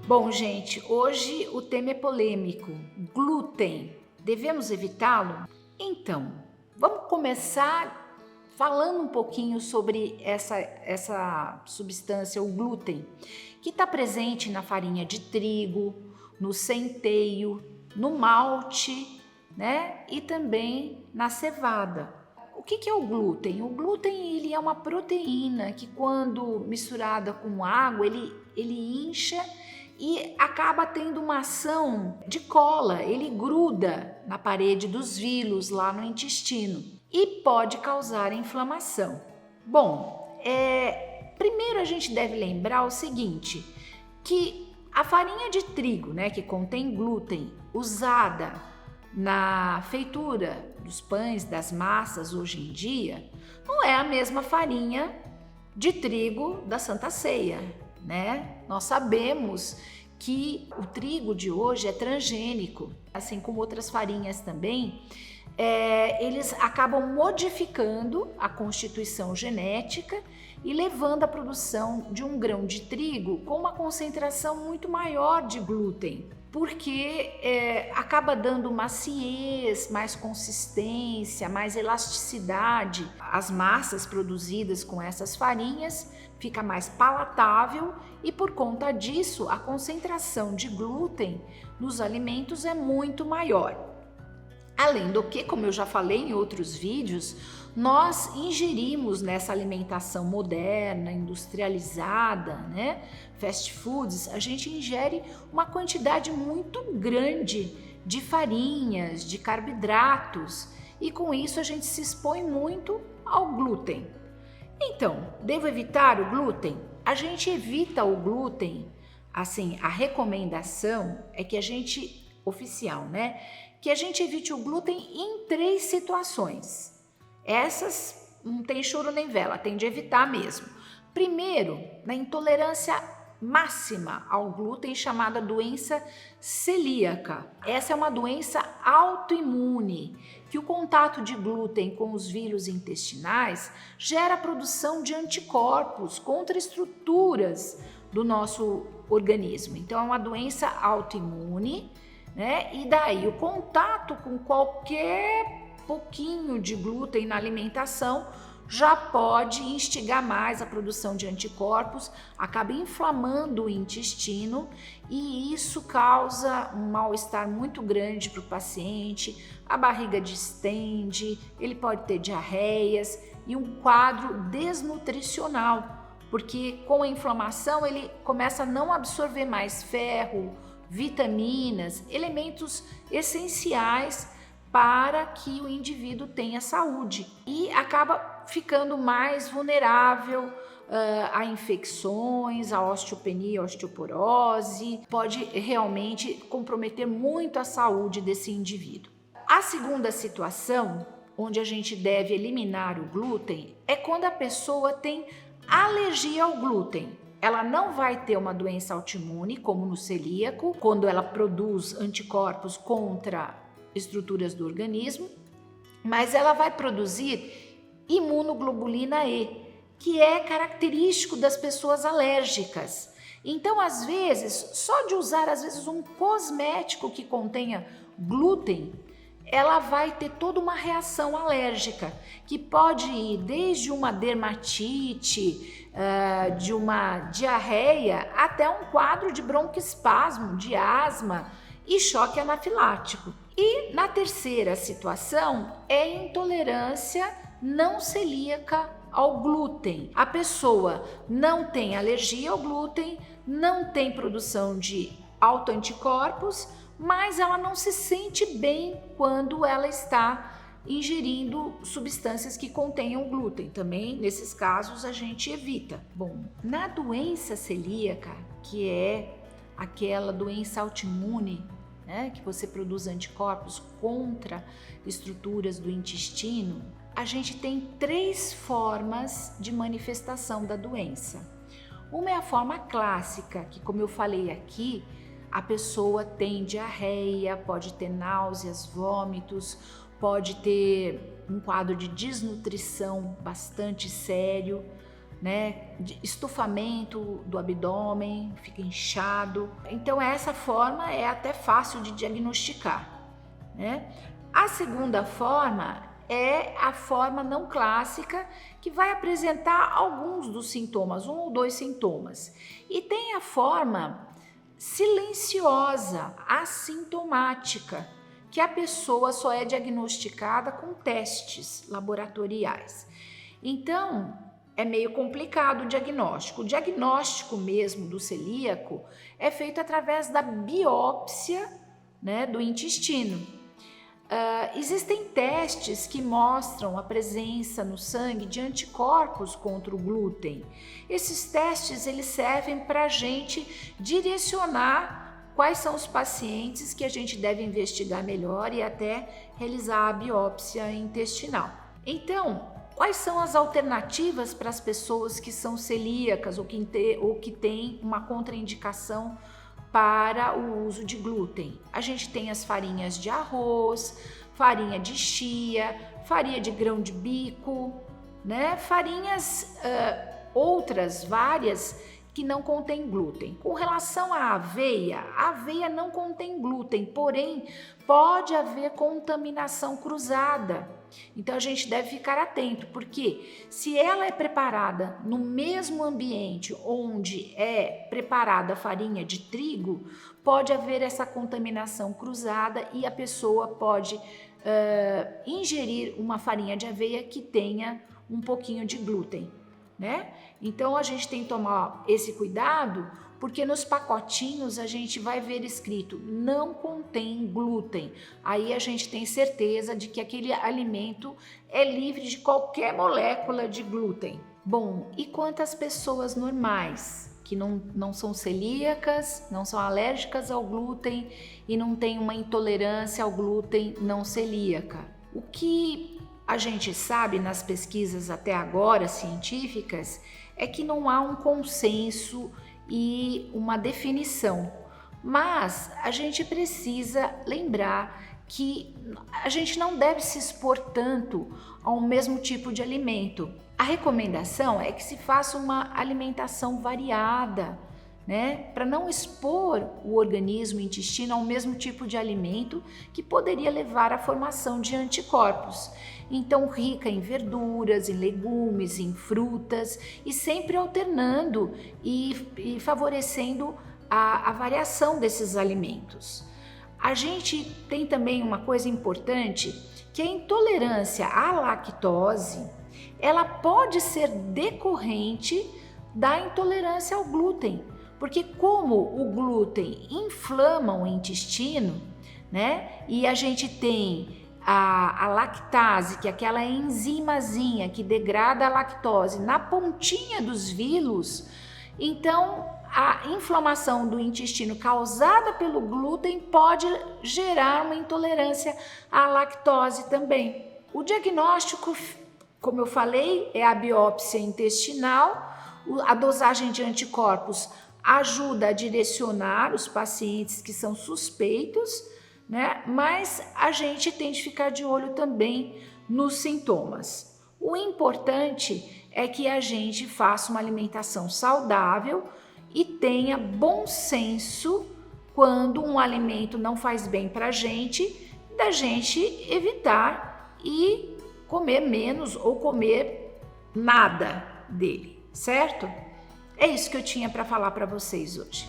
Bom, gente, hoje o tema é polêmico. Glúten. Devemos evitá-lo? Então, vamos começar falando um pouquinho sobre essa substância, o glúten, que está presente na farinha de trigo, no centeio, no malte, né? E também na cevada. O que é o glúten? O glúten ele é uma proteína que, quando misturada com água, ele incha e acaba tendo uma ação de cola. Ele gruda na parede dos vilos, lá no intestino, e pode causar inflamação. Bom, primeiro a gente deve lembrar o seguinte, que a farinha de trigo, né, que contém glúten, usada na feitura dos pães, das massas hoje em dia, não é a mesma farinha de trigo da Santa Ceia, né? Nós sabemos que o trigo de hoje é transgênico, assim como outras farinhas também. Eles acabam modificando a constituição genética e levando à produção de um grão de trigo com uma concentração muito maior de glúten, porque acaba dando maciez, mais consistência, mais elasticidade. As massas produzidas com essas farinhas fica mais palatável e, por conta disso, a concentração de glúten nos alimentos é muito maior. Além do que, como eu já falei em outros vídeos, nós ingerimos nessa alimentação moderna, industrializada, né? Fast foods, a gente ingere uma quantidade muito grande de farinhas, de carboidratos, e com isso a gente se expõe muito ao glúten. Então, devo evitar o glúten? A gente evita o glúten, assim, a recomendação é que a gente, oficial, né? Que a gente evite o glúten em 3 situações. Essas não tem choro nem vela, tem de evitar mesmo. Primeiro, na intolerância máxima ao glúten, chamada doença celíaca. Essa é uma doença autoimune, que o contato de glúten com os vilos intestinais gera a produção de anticorpos contra estruturas do nosso organismo. Então é uma doença autoimune, né? E daí o contato com qualquer pouquinho de glúten na alimentação já pode instigar mais a produção de anticorpos, acaba inflamando o intestino e isso causa um mal-estar muito grande para o paciente, a barriga distende, ele pode ter diarreias e um quadro desnutricional, porque com a inflamação ele começa a não absorver mais ferro, vitaminas, elementos essenciais para que o indivíduo tenha saúde e acaba ficando mais vulnerável a infecções, a osteopenia, a osteoporose, pode realmente comprometer muito a saúde desse indivíduo. A segunda situação, onde a gente deve eliminar o glúten, é quando a pessoa tem alergia ao glúten. Ela não vai ter uma doença autoimune, como no celíaco, quando ela produz anticorpos contra estruturas do organismo, mas ela vai produzir imunoglobulina E, que é característico das pessoas alérgicas. Então, às vezes, só de usar um cosmético que contenha glúten, ela vai ter toda uma reação alérgica, que pode ir desde uma dermatite, de uma diarreia, até um quadro de broncoespasmo, de asma e choque anafilático. E na terceira situação é intolerância não celíaca ao glúten. A pessoa não tem alergia ao glúten, não tem produção de autoanticorpos, mas ela não se sente bem quando ela está ingerindo substâncias que contenham glúten. Também, nesses casos, a gente evita. Bom, na doença celíaca, que é aquela doença autoimune, né, que você produz anticorpos contra estruturas do intestino, a gente tem 3 formas de manifestação da doença. Uma é a forma clássica, que, como eu falei aqui, a pessoa tem diarreia, pode ter náuseas, vômitos, pode ter um quadro de desnutrição bastante sério, né, de estufamento do abdômen, fica inchado. Então essa forma é até fácil de diagnosticar, né? A segunda forma é a forma não clássica, que vai apresentar alguns dos sintomas, 1 ou 2 sintomas. E tem a forma silenciosa, assintomática, que a pessoa só é diagnosticada com testes laboratoriais. Então, é meio complicado o diagnóstico. O diagnóstico mesmo do celíaco é feito através da biópsia, né, do intestino. Existem testes que mostram a presença no sangue de anticorpos contra o glúten. Esses testes eles servem para a gente direcionar quais são os pacientes que a gente deve investigar melhor e até realizar a biópsia intestinal. Então, quais são as alternativas para as pessoas que são celíacas ou que têm uma contraindicação para o uso de glúten? A gente tem as farinhas de arroz, farinha de chia, farinha de grão de bico, né? Farinhas outras várias que não contém glúten. Com relação à aveia, a aveia não contém glúten, porém pode haver contaminação cruzada. Então a gente deve ficar atento, porque se ela é preparada no mesmo ambiente onde é preparada a farinha de trigo, pode haver essa contaminação cruzada e a pessoa pode ingerir uma farinha de aveia que tenha um pouquinho de glúten, né? Então a gente tem que tomar esse cuidado, porque nos pacotinhos a gente vai ver escrito não contém glúten. Aí a gente tem certeza de que aquele alimento é livre de qualquer molécula de glúten. Bom, e quantas pessoas normais que não são celíacas, não são alérgicas ao glúten e não têm uma intolerância ao glúten não celíaca? O que a gente sabe nas pesquisas até agora científicas é que não há um consenso e uma definição, mas a gente precisa lembrar que a gente não deve se expor tanto ao mesmo tipo de alimento. A recomendação é que se faça uma alimentação variada, né, para não expor o organismo, o intestino ao mesmo tipo de alimento que poderia levar à formação de anticorpos. Então, rica em verduras, em legumes, em frutas e sempre alternando e favorecendo a variação desses alimentos. A gente tem também uma coisa importante, que a intolerância à lactose, ela pode ser decorrente da intolerância ao glúten, porque como o glúten inflama o intestino, né? E a gente tem a lactase, que é aquela enzimazinha que degrada a lactose na pontinha dos vilos, então a inflamação do intestino causada pelo glúten pode gerar uma intolerância à lactose também. O diagnóstico, como eu falei, é a biópsia intestinal. A dosagem de anticorpos ajuda a direcionar os pacientes que são suspeitos, né? Mas a gente tem de ficar de olho também nos sintomas. O importante é que a gente faça uma alimentação saudável e tenha bom senso quando um alimento não faz bem para a gente, da gente evitar e comer menos ou comer nada dele, certo? É isso que eu tinha para falar para vocês hoje.